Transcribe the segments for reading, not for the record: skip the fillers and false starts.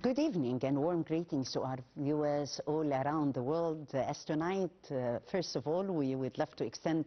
Good evening and warm greetings to our viewers all around the world. As tonight, first of all, we would love to extend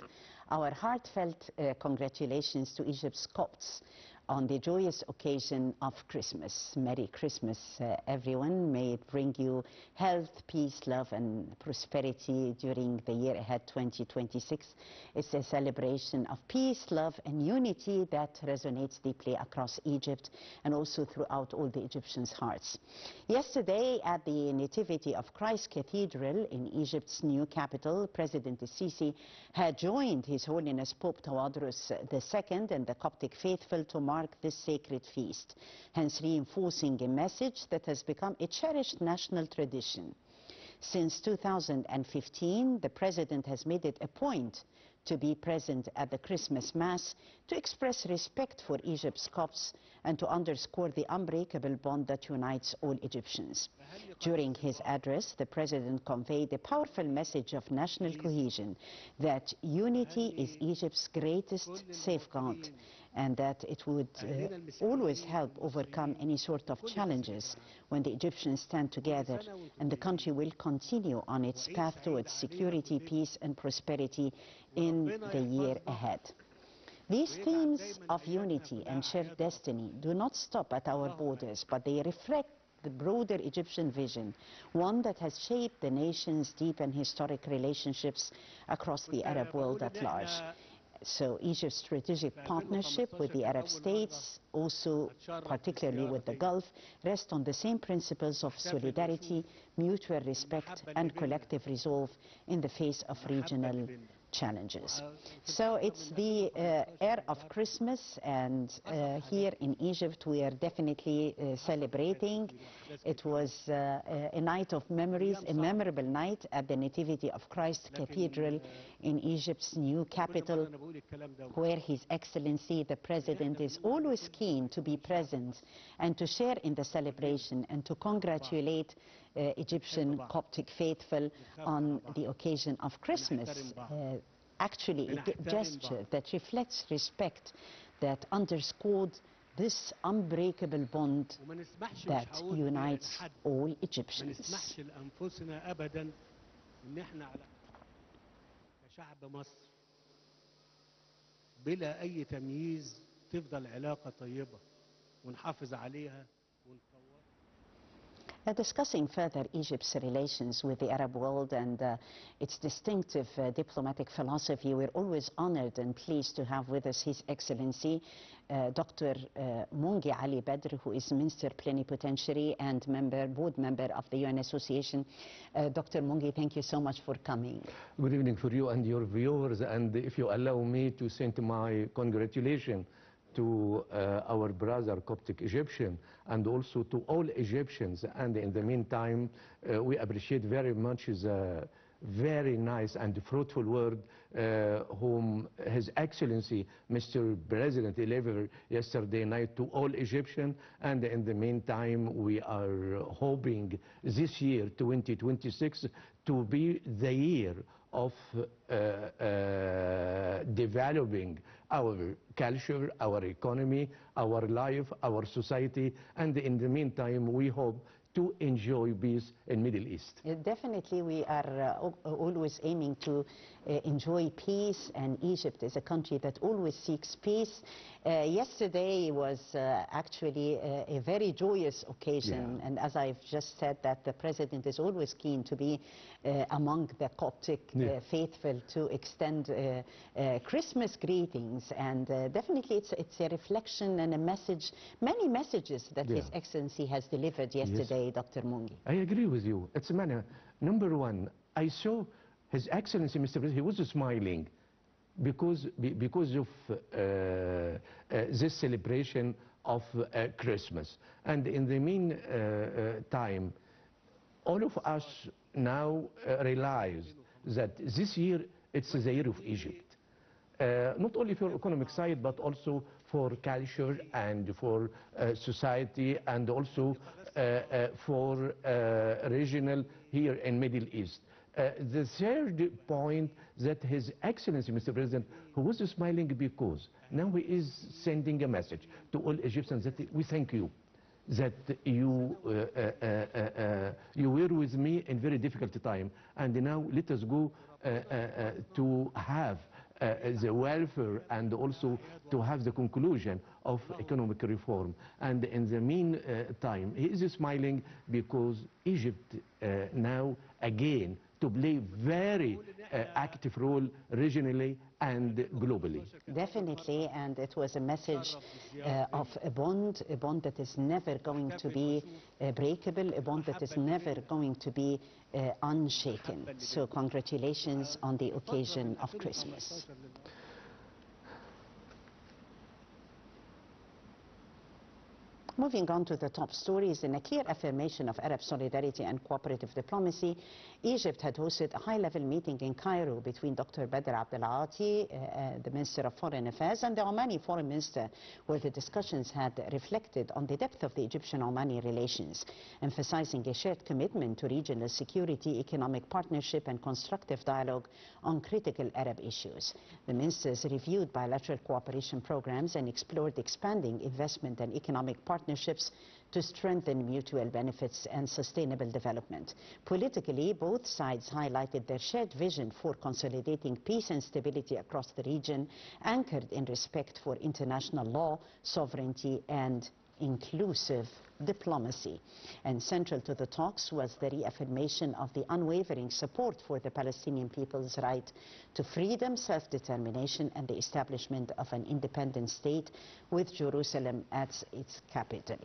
our heartfelt congratulations to Egypt's Copts on the joyous occasion of Christmas. Merry Christmas, everyone. May it bring you health, peace, love, and prosperity during the year ahead, 2026. It's a celebration of peace, love, and unity that resonates deeply across Egypt and also throughout all the Egyptians' hearts. Yesterday, at the Nativity of Christ Cathedral in Egypt's new capital, President Sisi had joined His Holiness Pope Tawadros II and the Coptic faithful to mark this sacred feast, hence reinforcing a message that has become a cherished national tradition. Since 2015, the President has made it a point to be present at the Christmas Mass to express respect for Egypt's Copts and to underscore the unbreakable bond that unites all Egyptians. During his address, the President conveyed a powerful message of national cohesion, that unity is Egypt's greatest safeguard, and that it would always help overcome any sort of challenges when the Egyptians stand together, and the country will continue on its path towards security, peace, and prosperity in the year ahead. These themes of unity and shared destiny do not stop at our borders, but they reflect the broader Egyptian vision, one that has shaped the nation's deep and historic relationships across the Arab world at large. So Egypt's strategic partnership with the Arab states, also particularly with the Gulf, rest on the same principles of solidarity, mutual respect, and collective resolve in the face of regional challenges. So it's the air of Christmas, and here in Egypt we are definitely celebrating. It was a night of memories, a memorable night at the Nativity of Christ Cathedral in Egypt's new capital, where His Excellency the President is always keen to be present and to share in the celebration and to congratulate Egyptian Coptic faithful on the occasion of Christmas. Actually, a gesture that reflects respect, that underscored this unbreakable bond that unites all Egyptians. بلا أي تمييز تفضل علاقة طيبة ونحافظ عليها ونطورها. Discussing further Egypt's relations with the Arab world and its distinctive diplomatic philosophy, we're always honored and pleased to have with us His Excellency Dr. Mungi Ali Badr, who is Minister Plenipotentiary and board member of the UN Association. Dr. Mungi, thank you so much for coming. Good evening for you and your viewers, and if you allow me to send my congratulations to our brother Coptic Egyptian and also to all Egyptians. And in the meantime, we appreciate very much the very nice and fruitful word whom His Excellency Mr. President delivered yesterday night to all Egyptians. And in the meantime, we are hoping this year, 2026, to be the year of developing our culture, our economy, our life, our society, and in the meantime we hope to enjoy peace in Middle East. Definitely, we are always aiming to enjoy peace, and Egypt is a country that always seeks peace. Yesterday was actually a very joyous occasion, and as I've just said, that the President is always keen to be among the Coptic faithful to extend Christmas greetings, and definitely it's a reflection and a message, many messages that His Excellency has delivered yesterday. Dr. Mungi. I agree with you. It's a matter. Number one, I saw His Excellency, Mr. President, he was smiling because of this celebration of Christmas. And in the meantime, all of us now realize that this year, it's the year of Egypt. Not only for economic side, but also for culture and for society, and also for regional here in Middle East. The third point, that His Excellency Mr. President, who was smiling because now he is sending a message to all Egyptians that we thank you. that you were with me in very difficult time, and now let us go to have the welfare and also to have the conclusion of economic reform. And in the meantime, he is smiling because Egypt now again to play very active role regionally and globally. Definitely, and it was a message of a bond that is never going to be breakable, a bond that is never going to be unshaken. So congratulations on the occasion of Christmas. Moving on to the top stories, in a clear affirmation of Arab solidarity and cooperative diplomacy, Egypt had hosted a high-level meeting in Cairo between Dr. Badr Abdelati, the Minister of Foreign Affairs, and the Omani Foreign Minister, where the discussions had reflected on the depth of the Egyptian-Omani relations, emphasizing a shared commitment to regional security, economic partnership, and constructive dialogue on critical Arab issues. The ministers reviewed bilateral cooperation programs and explored expanding investment and economic partnerships to strengthen mutual benefits and sustainable development. Politically, both sides highlighted their shared vision for consolidating peace and stability across the region, anchored in respect for international law, sovereignty, and inclusive diplomacy. And central to the talks was the reaffirmation of the unwavering support for the Palestinian people's right to freedom, self-determination, and the establishment of an independent state with Jerusalem as its capital.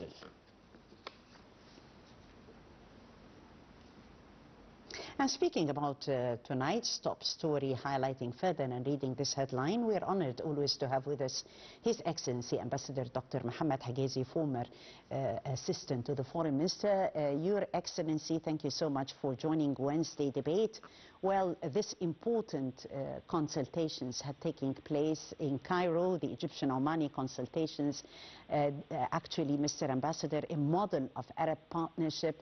And speaking about tonight's top story, highlighting further and reading this headline, we are honored always to have with us His Excellency Ambassador Dr. Mohamed Hegazy, former assistant to the Foreign Minister. Your Excellency, thank you so much for joining Wednesday debate. Well, this important consultations had taken place in Cairo, the Egyptian-Omani consultations. Actually, Mr. Ambassador, a model of Arab partnership.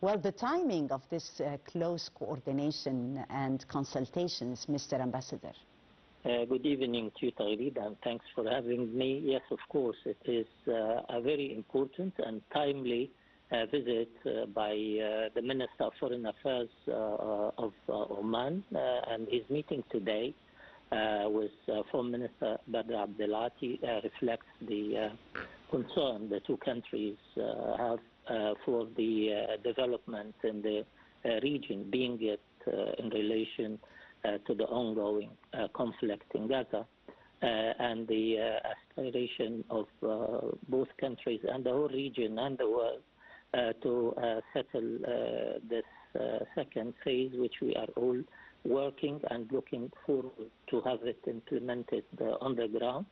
Well, the timing of this close coordination and consultations, Mr. Ambassador. Good evening to you, Tagreed, and thanks for having me. Yes, of course, it is a very important and timely visit by the Minister of Foreign Affairs of Oman, and his meeting today with Foreign Minister Badr Abdelati reflects the concern the two countries have for the development in the region, being it in relation to the ongoing conflict in Gaza and the aspiration of both countries and the whole region and the world to settle this second phase, which we are all working and looking forward to have it implemented on the ground.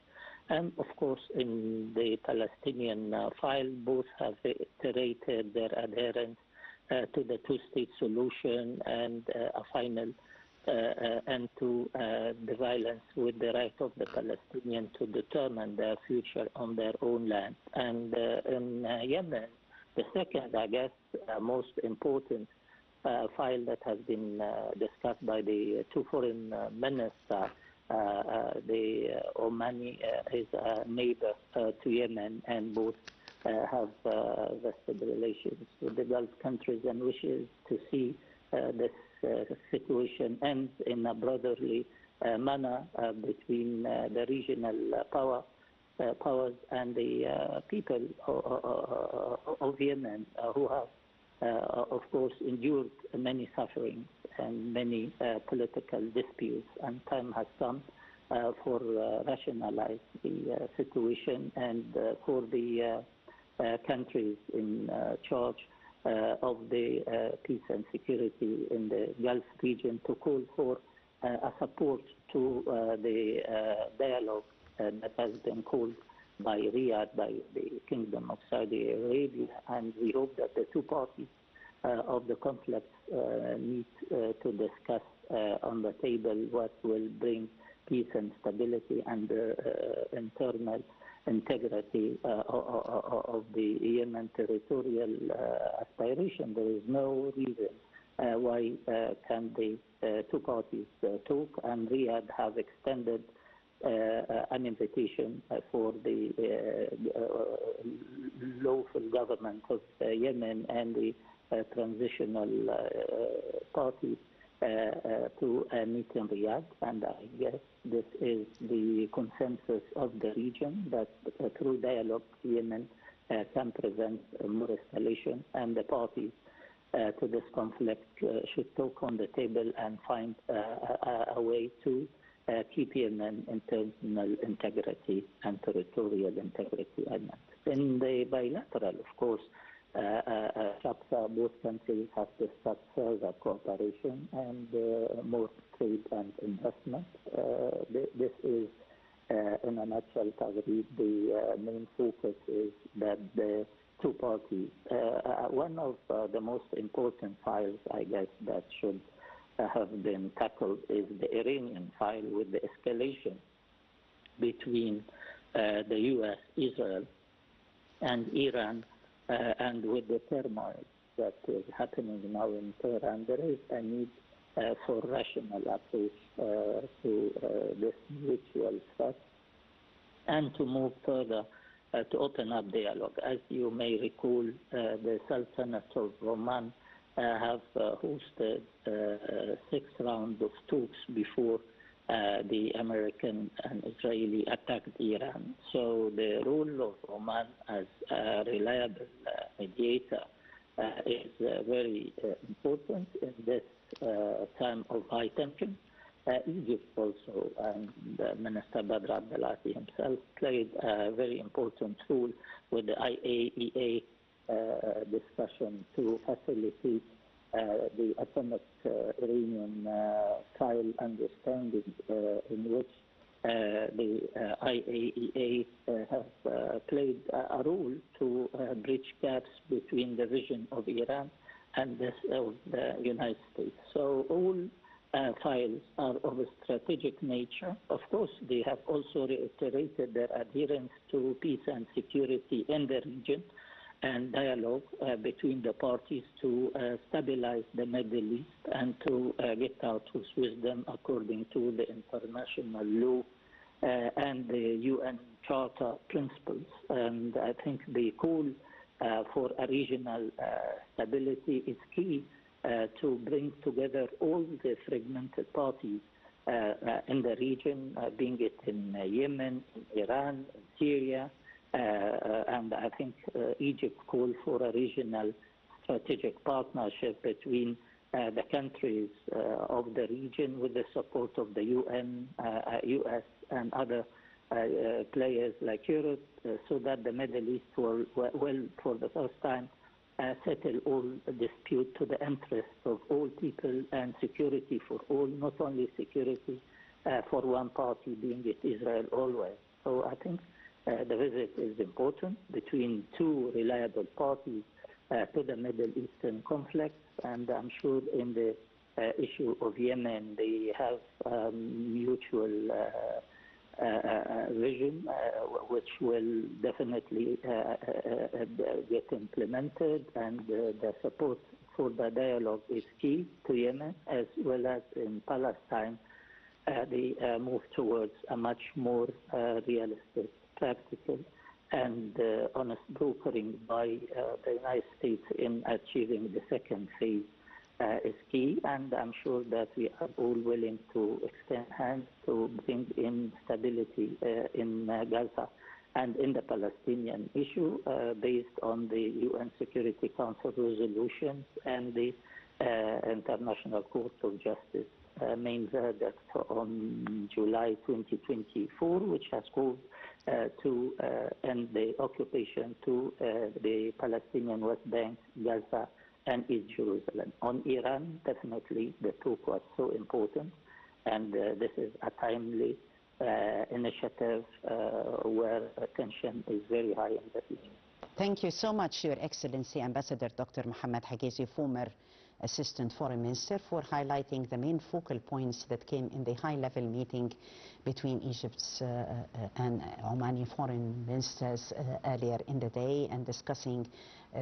And of course, in the Palestinian file, both have reiterated their adherence to the two-state solution and a final end to the violence, with the right of the Palestinians to determine their future on their own land. And in Yemen, the second, I guess, most important file that has been discussed by the two foreign ministers. The Omani is a neighbor to Yemen, and both have vested relations with the Gulf countries and wishes to see this situation end in a brotherly manner between the regional powers and the people of Yemen, who have, of course, endured many sufferings and many political disputes, and time has come for rationalize the situation and for the countries in charge of the peace and security in the Gulf region to call for a support to the dialogue that has been called by Riyadh, by the Kingdom of Saudi Arabia, and we hope that the two parties of the conflict need to discuss on the table what will bring peace and stability and internal integrity of the Yemen territorial aspiration. There is no reason why can the two parties talk, and Riyadh have extended an invitation for the lawful government of Yemen and the transitional party to meet in Riyadh, and I guess this is the consensus of the region that through dialogue Yemen can prevent more escalation, and the parties to this conflict should talk on the table and find a way to keep Yemen internal integrity and territorial integrity. In the bilateral, of course, both countries have discussed further cooperation and more trade and investment. This is, in a nutshell, Tagreed, the main focus is that the two parties, one of the most important files, I guess, that should have been tackled is the Iranian file with the escalation between the U.S., Israel, and Iran, and with the turmoil that is happening now in Tehran. There is a need for rational approach to this mutual threat and to move further to open up dialogue. As you may recall, the Sultanate of Oman have hosted 6 rounds of talks before the American and Israeli attacked Iran. So the role of Oman as a reliable mediator is very important in this time of high tension. Egypt also, and Minister Badr Abdelati himself played a very important role with the IAEA discussion to facilitate the atomic Iranian file understanding in which the IAEA have played a role to bridge gaps between the vision of Iran and this of the United States. So all files are of a strategic nature. Of course, they have also reiterated their adherence to peace and security in the region and dialogue between the parties to stabilize the Middle East and to get out with wisdom according to the international law and the UN Charter principles. And I think the call for a regional stability is key to bring together all the fragmented parties in the region, being it in Yemen, in Iran, in Syria, and I think Egypt called for a regional strategic partnership between the countries of the region with the support of the UN, US, and other players like Europe, so that the Middle East will for the first time, settle all dispute to the interest of all people and security for all, not only security for one party, being it Israel always. So I think the visit is important between two reliable parties to the Middle Eastern conflict, and I'm sure in the issue of Yemen, they have mutual vision, which will definitely get implemented, and the support for the dialogue is key to Yemen, as well as in Palestine. They move towards a much more realistic, practical, and honest brokering by the United States in achieving the second phase is key, and I'm sure that we are all willing to extend hands to bring in stability in Gaza and in the Palestinian issue based on the UN Security Council resolutions and the International Court of Justice main verdict on July 2024, which has called to end the occupation to the Palestinian West Bank, Gaza, and East Jerusalem. On Iran, definitely the talk was so important, and this is a timely initiative where attention is very high in the region. Thank you so much, Your Excellency, Ambassador Dr. Mohamed Hegazy, former Assistant Foreign Minister, for highlighting the main focal points that came in the high-level meeting between Egypt's and Omani foreign ministers earlier in the day, and discussing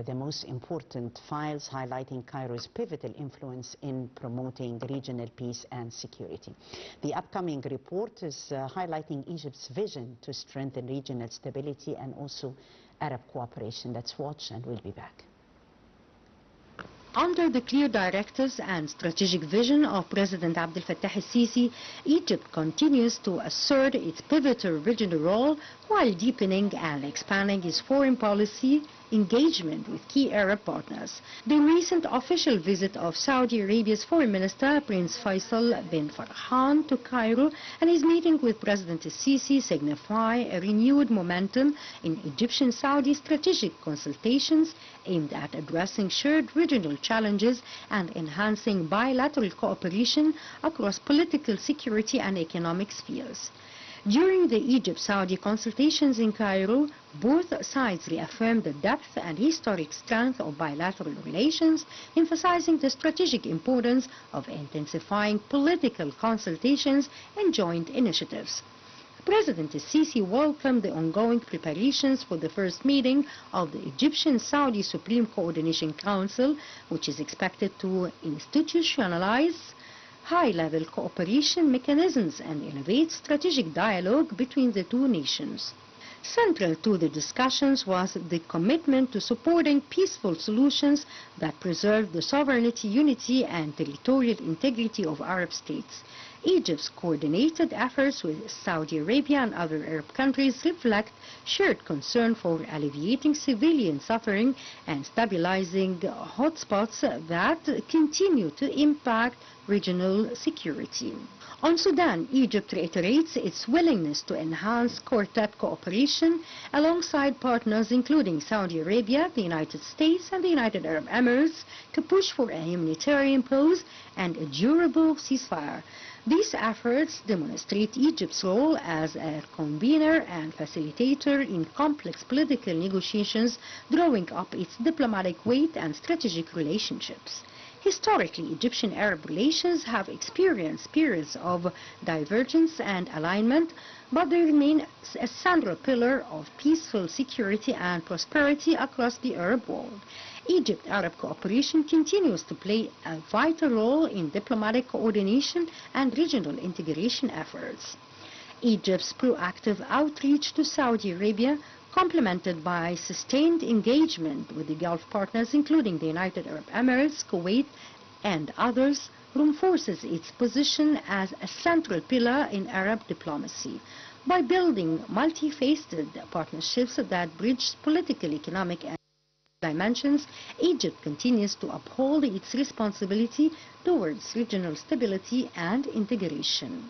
the most important files, highlighting Cairo's pivotal influence in promoting regional peace and security. The upcoming report is highlighting Egypt's vision to strengthen regional stability and also Arab cooperation. Let's watch and we'll be back. Under the clear directives and strategic vision of President Abdel Fattah el-Sisi, Egypt continues to assert its pivotal regional role while deepening and expanding its foreign policy engagement with key Arab partners. The recent official visit of Saudi Arabia's Foreign Minister Prince Faisal bin Farhan to Cairo and his meeting with President el-Sisi signify a renewed momentum in Egyptian-Saudi strategic consultations aimed at addressing shared regional challenges and enhancing bilateral cooperation across political, security and economic spheres. During the Egypt-Saudi consultations in Cairo, both sides reaffirmed the depth and historic strength of bilateral relations, emphasizing the strategic importance of intensifying political consultations and joint initiatives. President el-Sisi welcomed the ongoing preparations for the first meeting of the Egyptian-Saudi Supreme Coordination Council, which is expected to institutionalize high-level cooperation mechanisms and elevate strategic dialogue between the two nations. Central to the discussions was the commitment to supporting peaceful solutions that preserve the sovereignty, unity and territorial integrity of Arab states. Egypt's coordinated efforts with Saudi Arabia and other Arab countries reflect shared concern for alleviating civilian suffering and stabilizing hotspots that continue to impact regional security. On Sudan, Egypt reiterates its willingness to enhance Quartet cooperation alongside partners including Saudi Arabia, the United States and the United Arab Emirates to push for a humanitarian pause and a durable ceasefire. These efforts demonstrate Egypt's role as a convener and facilitator in complex political negotiations, drawing up its diplomatic weight and strategic relationships. Historically, Egyptian-Arab relations have experienced periods of divergence and alignment, but they remain a central pillar of peaceful security and prosperity across the Arab world. Egypt-Arab cooperation continues to play a vital role in diplomatic coordination and regional integration efforts. Egypt's proactive outreach to Saudi Arabia, complemented by sustained engagement with the Gulf partners including the United Arab Emirates, Kuwait and others, reinforces its position as a central pillar in Arab diplomacy. By building multi-faceted partnerships that bridge political, economic and dimensions, Egypt continues to uphold its responsibility towards regional stability and integration.